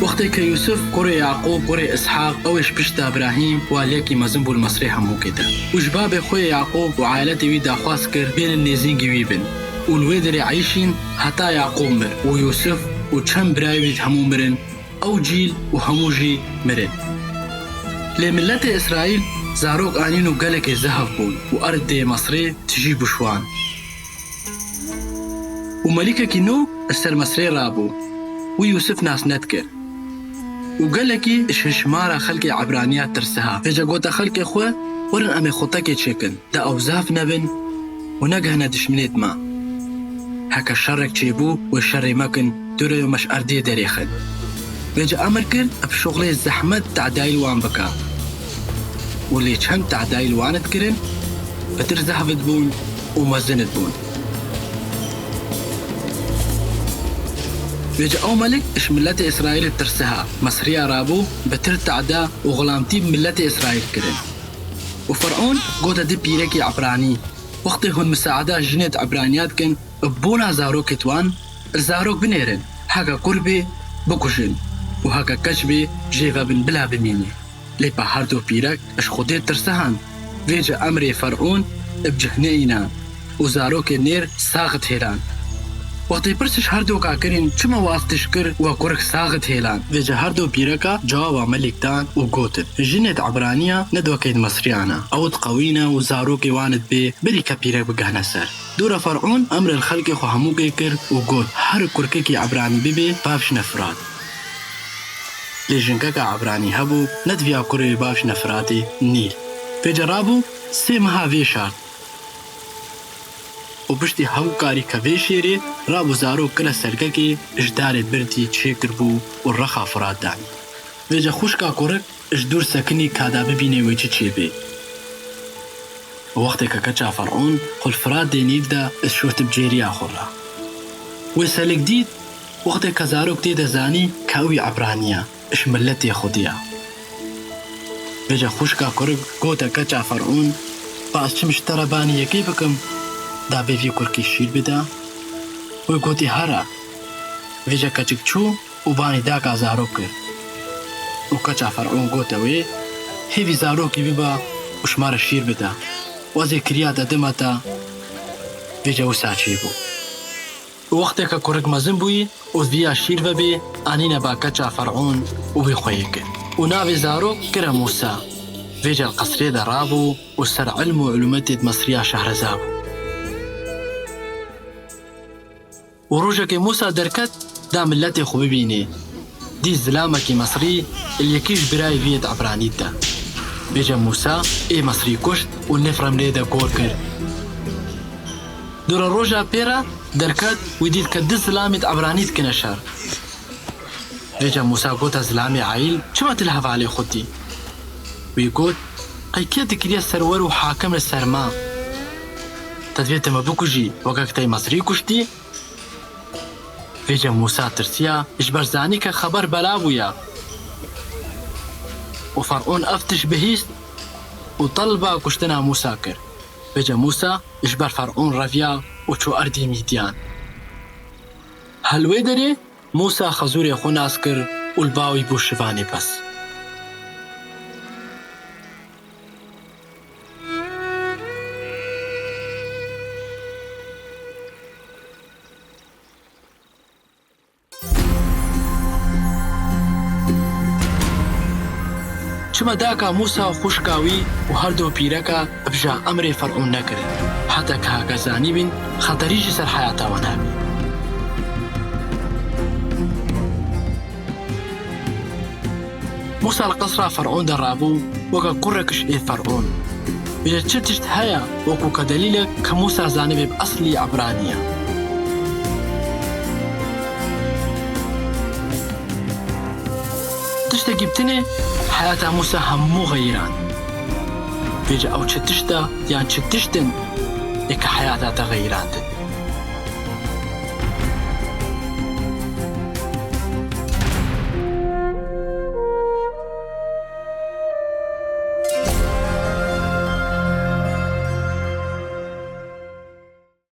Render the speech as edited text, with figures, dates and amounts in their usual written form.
وقتی که یوسف کوڕی یعقوب کوڕی ئیسحاق ئەوش پشتە ئەبراهیم والێکی مەزن بوو المەسری هەموو کێدا وش بابێ خۆی یعقوب و عائلەتی وی داخواست کرد بێنن نێزینگی وی بن و لێ دەرێ عیشین هەتا یعقوب مر و یوسف و چەند برایوی هەموو مرن ئەو جیل و هەمووژی مرن لێ ملەتە ئیسرائیل زارۆک ئانین و گەلێکی زەهەف بوون و ئەردێ مەسرێ تژی بشوان و مەلیکێکی نو ئەسەر مەسرێ ڕابوو و یوسف ناسنەت کرد و گەلێکی ششمارە خەڵکی عەبرانیا ترسەها بێجە گۆتە خەڵکی خۆ وەرن ئەمێ خۆتەکێ چێکن دا ئەو زاف نەبن و نەگەهنە دشمنێت ما هەکە شەڕێک چێبوو و شەڕێ مەکن دوورە مەش ئەردێ دەرێخن بێجە ئەمر کرد ئەب شغڵێ زەحمەت تعدایل وان بکە و لێ چەند تعدایل وانت کرن بەتر زەحفت بوون و مەزنت بوون بێجە ئەو مەلک ئش ملەتە ئیسرائیل ترسەها مەسریە ڕابوو بەتر تعدا و غڵامتی ملەتە ئیسرائیل کرن و فەرعۆن گۆتە دە پیرێکی عەبرانی وەختی هون مساعدە ژنێت عەبرانیات کن بۆنا زارۆکت وان زارۆک بنێرن هەکە کوڕ بێ بکوژن و هەکە کەچ بێ ژێڤە بن بلا بمینێ لێ پە هەردوو پیرەک ئەش خودێت ترسەهان بێجە ئەمرێ فەرعۆن بجەهنێئینا و زارۆکێ نێر ساغت هێران وقتی پرسش هەردوو کاکرین چما واستش کرد و کوڕک ساغت هێلان بێجە هەردوو پیرەکە جوابا مەلیکدان و گوتن ژنێت عەبرانیە نەدوەکەیت مەسریانە ئەوت قەوینە و زارۆکی وانت بێ بری کە پیرەک بگەهنە سەر دوورە فەرعۆن ئەمرە خەڵکی خۆ هەمووگەی کرد و گوت هەر کورکێکی عەبرانی ببێ بابشنە فرات لێ ژنگەکە عەبرانی هەبوو نەدویا کوڕی بابشنە فراتی نیل بێجە ڕابوو سێ مەها vê شارد و پشتی هەموو کاری کە vê شێرێ ڕابوو زارۆک کەلە سەرگەکێ ژدارێت بردی چێکرد بوو و ڕەخا فراتدانی بێجە خوشکا کوڕک ژ دوور سەکنی کادا ببینێ وی چ چێبێ وەختێکە کەچا فەرعۆن خولفرات دێنیردا ئەس شۆرتب جێریە خۆڕا وێ سەلێک دیت وەختێک کە زارۆک تێدەزانی کە ئەوی عەبرانیە ئش ملەتێ خودیە بێجە خوشکا کوڕک گۆتە کەچا فەرعۆن باس چم شتەرەبانی یەکەی بکەم دا بێوی کورکی شیر بدا وی گوتی هەرە وێجە کەچک چوو و بانی داکا زارۆک کرد و کەچا فەرعۆن گۆتەوێ هێوی زارۆکی ببە و شمارە شیر بدا وەزێ کریا دەدەمەتە وێجە وسا چێ بوو وەختێکە کوڕک مەزن بووی و ڤیا شیر بەبێ ئانینە با کەچا فەرعۆن و وی خۆی کرد و ناوێ زارۆک کرە موسا وێجە قەسرێ دەڕابوو و سەر علم و علومەتێت مەسریا شەهرەزا بوو و ڕۆژێکی موسا دەرکەت دا ملەتێ خۆ ببینێ دی زلامەکی مەسری یەکیش برای ڤێت عەبرانیتدا بێجە موسا ئێ مەسری کوشت و نفرەم لێدە گۆڕ کرد دوورە ڕۆژە پێرە دەرکەت و دیت کە دە زلامیت عەبرانیت کنە شەر بێجە موسا گۆتە زلامی عایل چما تل هەڤا لێ خوتی وی گوت ئەی کێ دەکرێ سەروەر و حاکم لە سەرما دەدوێتەمە بکوژی وەکە کتەی مەسری کوشتی بێجە موسا ترسیا ژ بەرزانی کە خەبەر بەلا بوویە و فەرعۆن ئەفتش بەهیست و تەڵبا کوشتنا موسا کرد بێجە موسا ژ بەر فەرعۆن ڕەڤیا و چوو ئەردی میدیان هەلوێ دەرێ موسا خەزوورێ خۆ ناس کرد و باوی بوو شڤانێ بەس چما داکا موسا و خوشکاوی و هەردوو پیرەکە بژا ئەمرێ فەرعۆن نەکرد حتا کە زانی بین خەتەریشی سەر حەیاتاوان هەبی موسا لە قەسرا فەرعۆن دەڕابوو وەکە کوڕێکش ئێ فەرعۆن بێجە چ تشت هەیە وەکو کە دەلیلێک کە موسا زانەبێ بە ئەسلی عەبرانیە تشتێکی بتنێ حەیاتا موسا هەموو غەیران بێجە ئەو چ تشتە یان چ تشتن ئێکە حەیاتا تەغەیراندن